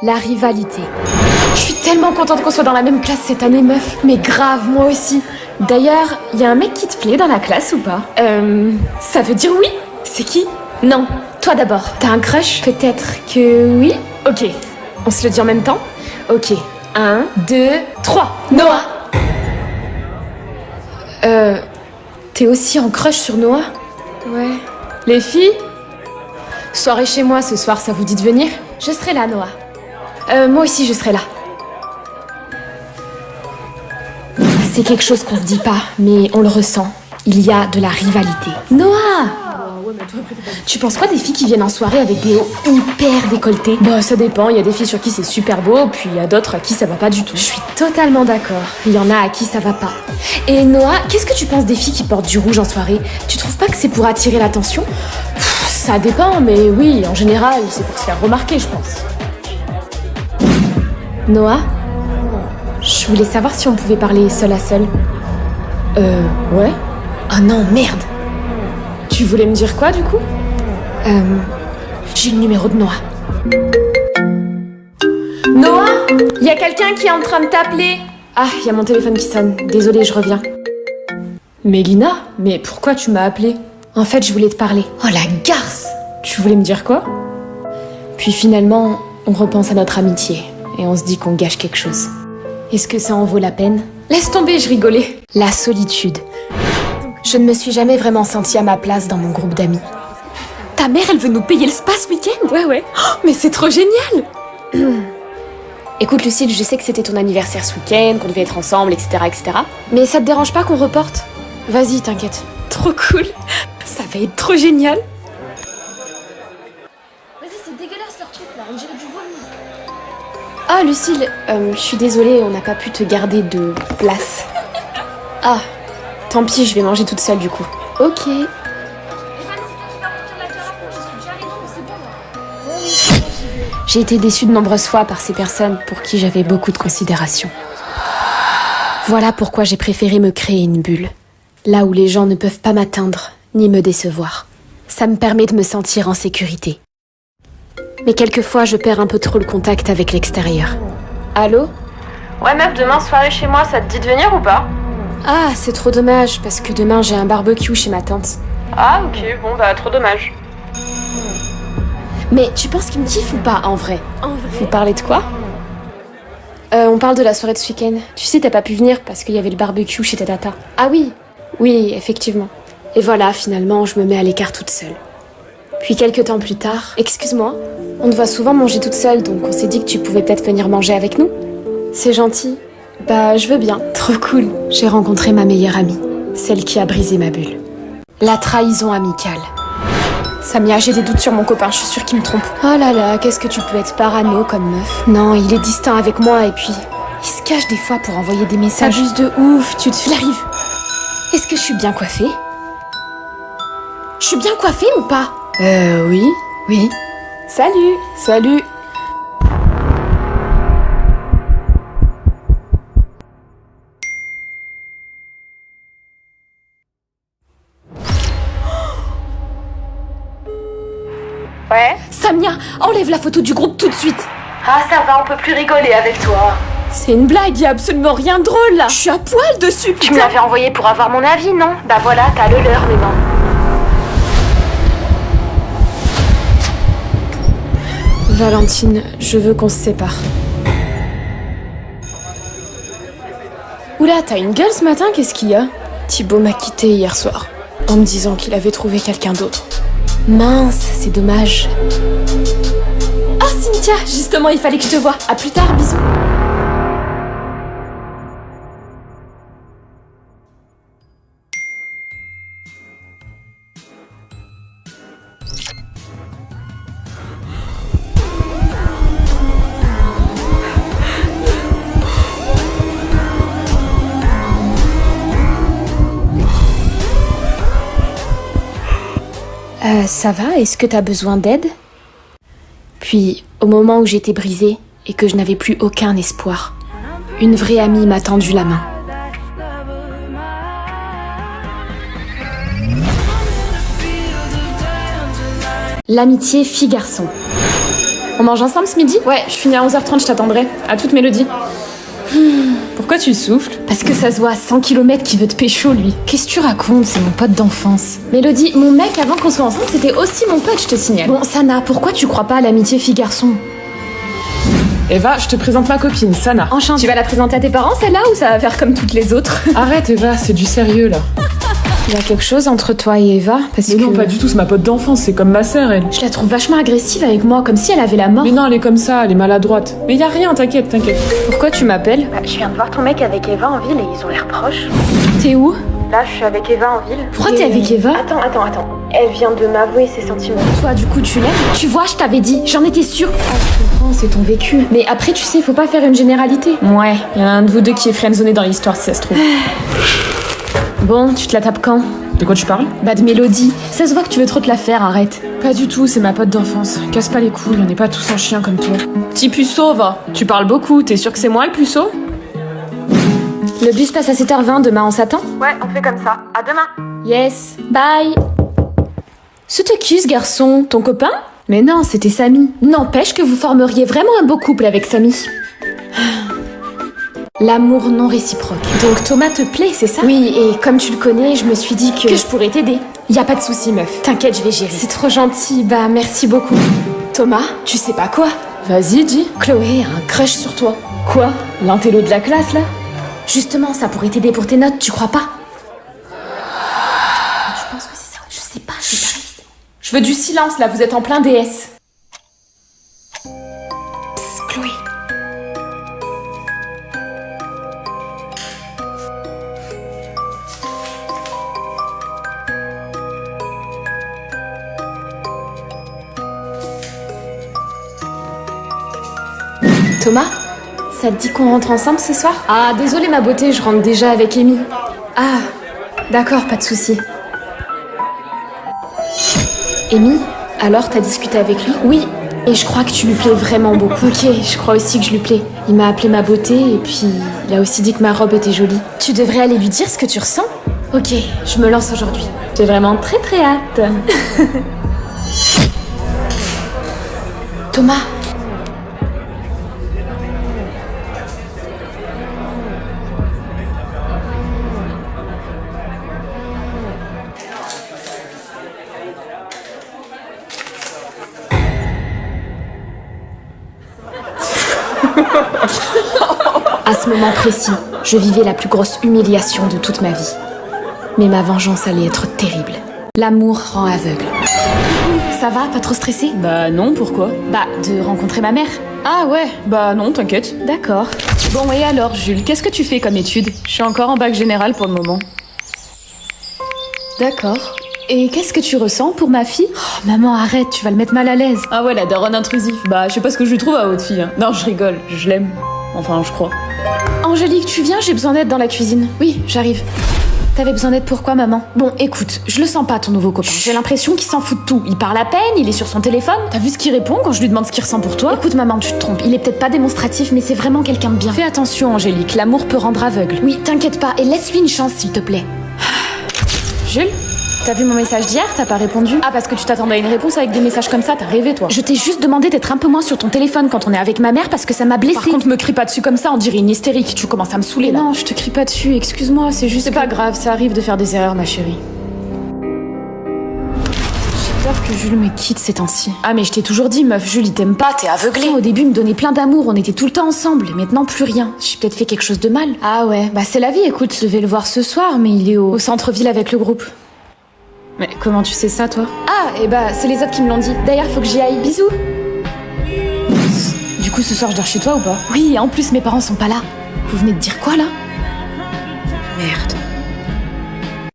La rivalité. Je suis tellement contente qu'on soit dans la même classe cette année, meuf. Mais grave, moi aussi. D'ailleurs, y a un mec qui te plaît dans la classe ou pas? Ça veut dire oui? C'est qui? Non, toi d'abord. T'as un crush? Peut-être que oui. Ok, on se le dit en même temps? Ok, 1, 2, 3. Noah! T'es aussi en crush sur Noah? Ouais. Les filles? Soirée chez moi ce soir, ça vous dit de venir? Je serai là, Noah. Moi aussi, je serai là. C'est quelque chose qu'on se dit pas, mais on le ressent. Il y a de la rivalité. Noah! Tu penses quoi des filles qui viennent en soirée avec des hauts hyper décolletés? Bah ça dépend, il y a des filles sur qui c'est super beau, puis il y a d'autres à qui ça va pas du tout. Je suis totalement d'accord, il y en a à qui ça va pas. Et Noah, qu'est-ce que tu penses des filles qui portent du rouge en soirée? Tu trouves pas que c'est pour attirer l'attention? Ça dépend, mais oui, en général, c'est pour se faire remarquer, je pense. Noah? Je voulais savoir si on pouvait parler seul à seul. Ouais? Oh non, merde! Tu voulais me dire quoi, du coup? J'ai le numéro de Noah. Noah? Y a quelqu'un qui est en train de t'appeler? Ah, y a mon téléphone qui sonne. Désolée, je reviens. Mélina? Mais pourquoi tu m'as appelé? En fait, je voulais te parler. Oh la garce! Tu voulais me dire quoi? Puis finalement, on repense à notre amitié. Et on se dit qu'on gâche quelque chose. Est-ce que ça en vaut la peine? Laisse tomber, je rigolais. La solitude. Je ne me suis jamais vraiment sentie à ma place dans mon groupe d'amis. Ta mère, elle veut nous payer le spa ce week-end? Ouais. Oh, mais c'est trop génial! Écoute, Lucille, je sais que c'était ton anniversaire ce week-end, qu'on devait être ensemble, etc., etc. Mais ça te dérange pas qu'on reporte? Vas-y, t'inquiète. Trop cool! Ça va être trop génial! Vas-y, c'est dégueulasse leur truc là, on dirait du vomi. Ah, Lucille, je suis désolée, on n'a pas pu te garder de place. Ah, tant pis, je vais manger toute seule du coup. Ok. J'ai été déçue de nombreuses fois par ces personnes pour qui j'avais beaucoup de considération. Voilà pourquoi j'ai préféré me créer une bulle. Là où les gens ne peuvent pas m'atteindre, ni me décevoir. Ça me permet de me sentir en sécurité. Mais quelquefois, je perds un peu trop le contact avec l'extérieur. Allô? Ouais meuf, demain soirée chez moi, ça te dit de venir ou pas? Ah, c'est trop dommage, parce que demain j'ai un barbecue chez ma tante. Ah ok, bon bah trop dommage. Mais tu penses qu'il me kiffe ou pas, en vrai? Vous parlez de quoi? On parle de la soirée de ce week-end. Tu sais, t'as pas pu venir parce qu'il y avait le barbecue chez ta tata. Ah oui, oui, effectivement. Et voilà, finalement, je me mets à l'écart toute seule. Puis quelques temps plus tard, excuse-moi, on te voit souvent manger toute seule, donc on s'est dit que tu pouvais peut-être venir manger avec nous. C'est gentil. Bah, je veux bien. Trop cool. J'ai rencontré ma meilleure amie, celle qui a brisé ma bulle. La trahison amicale. Samia, j'ai des doutes sur mon copain, je suis sûre qu'il me trompe. Oh là là, qu'est-ce que tu peux être parano comme meuf. Non, il est distant avec moi et puis... il se cache des fois pour envoyer des messages. Abuse de ouf, tu te flarives. Est-ce que je suis bien coiffée? Je suis bien coiffée ou pas? Oui. Oui. Salut. Salut. Ouais? Samia, enlève la photo du groupe tout de suite. Ah ça va, on peut plus rigoler avec toi. C'est une blague, y a absolument rien de drôle là. Je suis à poil dessus, putain. Tu me l'avais envoyé pour avoir mon avis, non? Bah voilà, t'as le leur maintenant. Valentine, je veux qu'on se sépare. Oula, t'as une gueule ce matin, qu'est-ce qu'il y a? Thibaut m'a quitté hier soir, en me disant qu'il avait trouvé quelqu'un d'autre. Mince, c'est dommage. Ah, Cynthia, justement, il fallait que je te voie. À plus tard, bisous. Ça va? Est-ce que t'as besoin d'aide? Puis, au moment où j'étais brisée et que je n'avais plus aucun espoir, une vraie amie m'a tendu la main. L'amitié fille-garçon. On mange ensemble ce midi? Ouais, je finis à 11h30, je t'attendrai. À toute Mélodie. Pourquoi tu souffles? Parce que ça se voit à 100 km qu'il veut te pécho, lui. Qu'est-ce que tu racontes? C'est mon pote d'enfance. Mélodie, mon mec, avant qu'on soit ensemble, c'était aussi mon pote, je te signale. Bon, Sana, pourquoi tu crois pas à l'amitié fille-garçon? Eva, je te présente ma copine, Sana. Enchantée. Tu vas la présenter à tes parents, celle-là, ou ça va faire comme toutes les autres? Arrête Eva, c'est du sérieux là. Il y a quelque chose entre toi et Eva, parce Mais que... non, pas du tout, c'est ma pote d'enfance, c'est comme ma sœur elle. Je la trouve vachement agressive avec moi, comme si elle avait la mort. Mais non, elle est comme ça, elle est maladroite. Mais y a rien, t'inquiète. Pourquoi tu m'appelles? Je viens de voir ton mec avec Eva en ville et ils ont l'air proches. T'es où? Là, je suis avec Eva en ville. Pourquoi t'es avec Eva? Attends. Elle vient de m'avouer ses sentiments. Toi, du coup, tu l'aimes? Tu vois, je t'avais dit, j'en étais sûre. Ah, je comprends, c'est ton vécu. Mais après, tu sais, faut pas faire une généralité. Ouais, y en a un de vous deux qui est friendzoné dans l'histoire si ça se trouve. Bon, tu te la tapes quand? De quoi tu parles? Bah de Mélodie. Ça se voit que tu veux trop te la faire, arrête. Pas du tout, c'est ma pote d'enfance. Casse pas les couilles, on n'est pas tous en chien comme toi. Petit puceau, va. Tu parles beaucoup, t'es sûr que c'est moi le puceau? Le bus passe à 7h20, demain on s'attend? Ouais, on fait comme ça. À demain. Yes, bye. C'était qui ce garçon? Ton copain? Mais non, c'était Samy. N'empêche que vous formeriez vraiment un beau couple avec Samy. L'amour non réciproque. Donc Thomas te plaît, c'est ça? Oui, et comme tu le connais, je me suis dit que je pourrais t'aider. Y a pas de souci, meuf. T'inquiète, je vais gérer. C'est trop gentil, bah merci beaucoup. Thomas, tu sais pas quoi? Vas-y, dis. Chloé a un crush sur toi. Quoi? L'intello de la classe là? Justement, ça pourrait t'aider pour tes notes, tu crois pas? Je pense que c'est ça. Je sais pas, j'ai pas révisé. Je veux du silence là, vous êtes en plein DS. Psst, Chloé. Thomas, ça te dit qu'on rentre ensemble ce soir? Ah, désolée ma beauté, je rentre déjà avec Amy. Ah, d'accord, pas de souci. Amy, alors t'as discuté avec lui? Oui, et je crois que tu lui plais vraiment beaucoup. Ok, je crois aussi que je lui plais. Il m'a appelé ma beauté et puis il a aussi dit que ma robe était jolie. Tu devrais aller lui dire ce que tu ressens? Ok, je me lance aujourd'hui. J'ai vraiment très très hâte. Thomas. À ce moment précis, je vivais la plus grosse humiliation de toute ma vie. Mais ma vengeance allait être terrible. L'amour rend aveugle. Ça va, pas trop stressé? Bah non, pourquoi? Bah, de rencontrer ma mère. Ah ouais, bah non, t'inquiète. D'accord. Bon, et alors, Jules, qu'est-ce que tu fais comme étude? Je suis encore en bac général pour le moment. D'accord. Et qu'est-ce que tu ressens pour ma fille? Oh, maman, arrête, tu vas le mettre mal à l'aise. Ah ouais, la daronne intrusive. Bah, je sais pas ce que je lui trouve à votre fille. Hein. Non, je rigole, je l'aime. Enfin, je crois. Angélique, tu viens? J'ai besoin d'aide dans la cuisine. Oui, j'arrive. T'avais besoin d'aide pourquoi, maman? Bon, écoute, je le sens pas, ton nouveau copain. J'ai l'impression qu'il s'en fout de tout. Il parle à peine, il est sur son téléphone. T'as vu ce qu'il répond quand je lui demande ce qu'il ressent pour toi? Écoute, maman, tu te trompes. Il est peut-être pas démonstratif, mais c'est vraiment quelqu'un de bien. Fais attention, Angélique, l'amour peut rendre aveugle. Oui, t'inquiète pas, et laisse-lui une chance, s'il te plaît. Jules? T'as vu mon message d'hier? T'as pas répondu? Ah, parce que tu t'attendais à une réponse avec des messages comme ça, t'as rêvé, toi. Je t'ai juste demandé d'être un peu moins sur ton téléphone quand on est avec ma mère parce que ça m'a blessée. Par contre, me crie pas dessus comme ça, on dirait une hystérique. Tu commences à me saouler, là. Non, je te crie pas dessus, excuse-moi, c'est juste. C'est pas grave, ça arrive de faire des erreurs, ma chérie. J'ai peur que Jules me quitte ces temps-ci. Ah, mais je t'ai toujours dit, meuf, Jules, il t'aime pas, t'es aveuglée. Au début, il me donnait plein d'amour, on était tout le temps ensemble, et maintenant plus rien. J'ai peut-être fait quelque chose de mal. Ah ouais, bah c'est la vie, écoute, je vais le voir ce soir, mais il est au centre-ville avec le groupe. Mais comment tu sais ça, toi? Ah, et bah, c'est les autres qui me l'ont dit. D'ailleurs, faut que j'y aille. Bisous. Du coup, ce soir, je dors chez toi ou pas? Oui, et en plus, mes parents sont pas là. Vous venez de dire quoi, là? Merde.